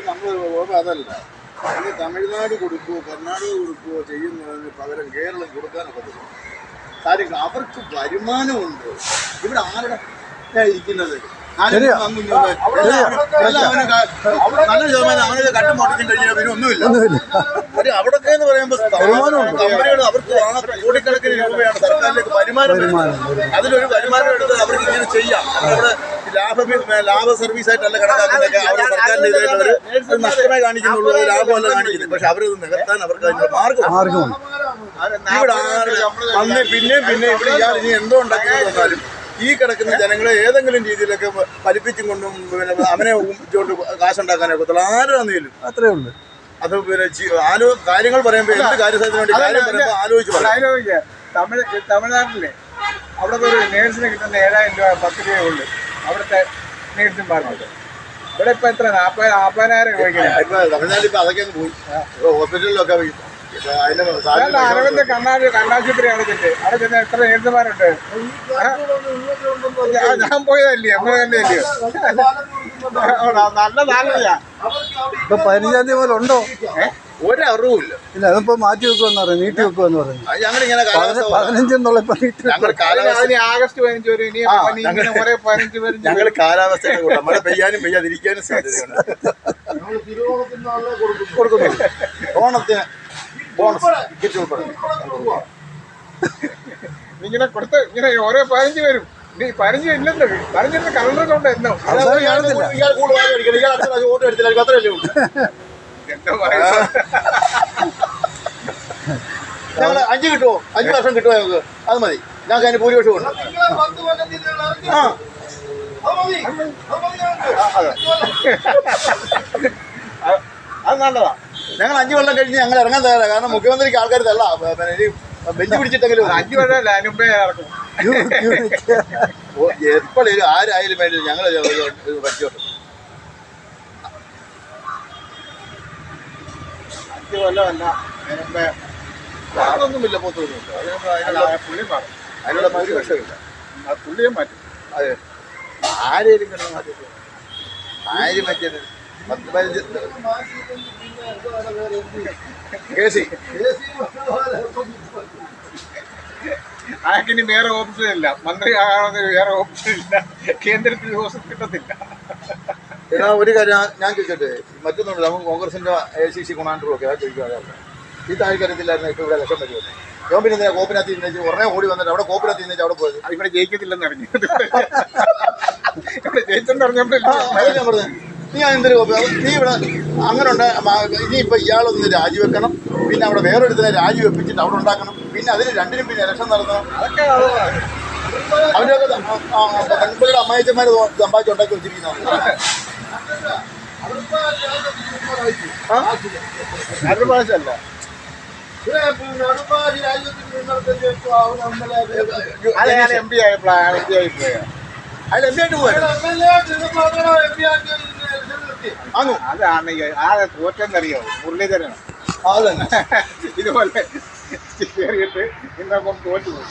നമ്മൾ അതല്ല, ഇനി തമിഴ്നാട് കൊടുക്കുകയോ കർണാടക കൊടുക്കുകയോ ചെയ്യുന്നതിന് പകരം കേരളം കൊടുക്കാനൊക്കെ പറ്റും. കാര്യം അവർക്ക് വരുമാനമുണ്ട്. ഇവിടെ ആരുടെ ഇരിക്കുന്നത്? നല്ല ശതമാനം അവനൊക്കെ കട്ടുമുടക്കം കഴിഞ്ഞാൽ പിന്നെ ഒന്നുമില്ല. അവിടൊക്കെ എന്ന് പറയുമ്പോൾ കമ്പനികൾ അവർക്ക് കോടിക്കണക്കിന് രൂപയാണ് സർക്കാരിലേക്ക് വരുമാനം. അതിലൊരു വരുമാനം എടുത്ത് അവർക്ക് ഇങ്ങനെ ചെയ്യാം. അവിടെ ലാഭ സർവീസായിട്ടല്ല കണക്കാക്കുന്നതൊക്കെ അവർ സർക്കാരിന്റെ ഇതായിട്ട് അവർ നഷ്ടമായി കാണിക്കുന്നുള്ളൂ, ലാഭമല്ല കാണിക്കുന്നത്. പക്ഷെ അവരത് നികത്താൻ അവർക്ക് അതിന്റെ മാർഗമാണ്. ഇവിടെ അന്ന് പിന്നെയും ഇവിടെ ഇയാൾ ഇനി എന്തോ ഉണ്ടാക്കുന്നത് വന്നാലും ഈ കിടക്കുന്ന ജനങ്ങളെ ഏതെങ്കിലും രീതിയിലൊക്കെ ഫലിപ്പിച്ചും കൊണ്ടും പിന്നെ അവനെ ഊപ്പിച്ചുകൊണ്ട് കാശുണ്ടാക്കാനൊക്കെ ആരാന്നേലും അത്രേ ഉള്ളൂ. അത് പിന്നെ കാര്യങ്ങൾ പറയുമ്പോൾ എന്ത് കാര്യസാധ്യത്തിന് വേണ്ടി കാര്യം പറയുമ്പോൾ ആലോചിച്ച് തമിഴ്നാട്ടിലെ അവിടെ ഒരു നേഴ്സിന് കിട്ടുന്ന 7,000 രൂപ 10 രൂപയുള്ളൂ അവിടുത്തെ നേഴ്സുമാർക്ക്. ഇവിടെ ഇപ്പൊ എത്ര 40,000 രൂപയ്ക്ക് തമിഴ്നാട്ടിൽ ഇപ്പൊ അതൊക്കെ പോയി. ഹോസ്പിറ്റലിലൊക്കെ അരവിന്ദ് കണ്ണാശുപത്രി അടച്ചിട്ട് അവിടെ ചെന്ന് എത്ര നേഴ്സുമാരുണ്ട്? ഞാൻ പോയതല്ലേ, നമ്മൾ തന്നെ അല്ലയോ? നല്ല താല്പര്യ. ഇപ്പൊ 15-ാം തീയതി പോലെ ഉണ്ടോ? ഒരറിവില്ല. ഇല്ല, അതിപ്പോ മാറ്റി വെക്കുമെന്ന് പറഞ്ഞു, നീട്ടി വെക്കുമെന്ന് പറഞ്ഞു. 15 എന്നുള്ള ആഗസ്റ്റ് 15 വരും. ഇനി 15 വരും. ഞങ്ങൾ കാലാവസ്ഥ മഴ പെയ്യാനും പെയ്യാതിരിക്കാനും സാധ്യതയുണ്ട്. കൊടുക്കുന്നുണ്ട് ഓണത്തിന് ഇങ്ങനെ കൊടുത്ത് ഇങ്ങനെ ഓരോ 15 വരും. 15 ഇല്ലെന്ന് 15 കലണ്ടറുണ്ട്. എന്നോ ഞങ്ങള് 5 കിട്ടുമോ? 5 വർഷം കിട്ടുമോ ഞങ്ങൾക്ക്? അത് മതി. ഞങ്ങൾക്ക് അതിന് ഭൂരിപക്ഷം ഉണ്ട്. അത് നല്ലതാ. ഞങ്ങൾ 5 കൊല്ലം കഴിഞ്ഞ് ഞങ്ങൾ ഇറങ്ങാൻ തയ്യാറാണ്. കാരണം മുഖ്യമന്ത്രിക്ക് ആൾക്കാർ തല്ല ബെഞ്ച് പിടിച്ചിട്ടെങ്കിലും 5 കൊല്ലം അനുമ്പേ ഇറക്കും. എപ്പോഴും ആരായാലും വേണ്ടി ഞങ്ങൾ പറ്റിയോട്ടെ. 5 കൊല്ലമല്ല അതൊന്നുമില്ല. പോത്തൊന്നുമില്ല. അതിനുള്ള ഭൂരിപക്ഷമില്ല. പുള്ളിയെ മാറ്റും. അതെ, ആരേലും കിട്ടണം. ആര് മറ്റേത് 10-15 ആക്കിനി വേറെ ഓപ്ഷൻ ഇല്ല. മന്ത്രി ആകാതെ വേറെ ഓപ്ഷൻ ഇല്ല. കേന്ദ്രത്തിൽ കിട്ടത്തില്ല. ഒരു കാര്യം ഞാൻ ചോദിച്ചോട്ടെ, മറ്റൊന്നുണ്ട്. നമുക്ക് കോൺഗ്രസിന്റെ ACC കൊമാൻഡറും ഒക്കെ ചോദിക്കാതെ ഈ താഴ്ക്കരത്തില്ലായിരുന്നു ഇപ്പോൾ ഇവിടെ ലക്ഷം വരുമല്ലോ. ഞാൻ പിന്നെ കോപ്പിനകത്ത് ഇന്നേച്ച് ഉടനെ ഓടി വന്നിട്ട് അവിടെ കോപ്പിനകത്ത് ഇന്നേച്ച് അവിടെ പോയത് ഇവിടെ ജയിക്കത്തില്ലെന്ന് അറിഞ്ഞു. ഇവിടെ ജയിച്ചെന്ന് അറിഞ്ഞപ്പോൾ ഞാൻ പറഞ്ഞത് നീ എന്തൊരു കോപ്പി നീ ഇവിടെ അങ്ങനെ ഉണ്ട്. ഇനിയിപ്പോൾ ഇയാളൊന്ന് രാജിവെക്കണം, പിന്നെ അവിടെ വേറൊരുത്തിനെ രാജിവെപ്പിച്ചിട്ട് അവിടെ ഉണ്ടാക്കണം, പിന്നെ അതിന് രണ്ടിനും പിന്നെ ഇലക്ഷൻ നടത്തണം. അതൊക്കെ അവരൊക്കെ പെൺപിള്ളയുടെ അമ്മായിച്ചന്മാർ സമ്പാദിച്ചുണ്ടാക്കി വെച്ചിരിക്കുന്നതാണ്. അത് പ്രാവശ്യമല്ല. MP ആയപ്പോഴാണ് അയാൾ MP ആയിട്ട് പോയത്. അതാണ് ആകെ തോറ്റെന്നറിയോ? മുരളീധരൻ അതന്നെ ഇതുപോലെ കയറിയിട്ട് ഇന്നപ്പം തോറ്റുപോയി.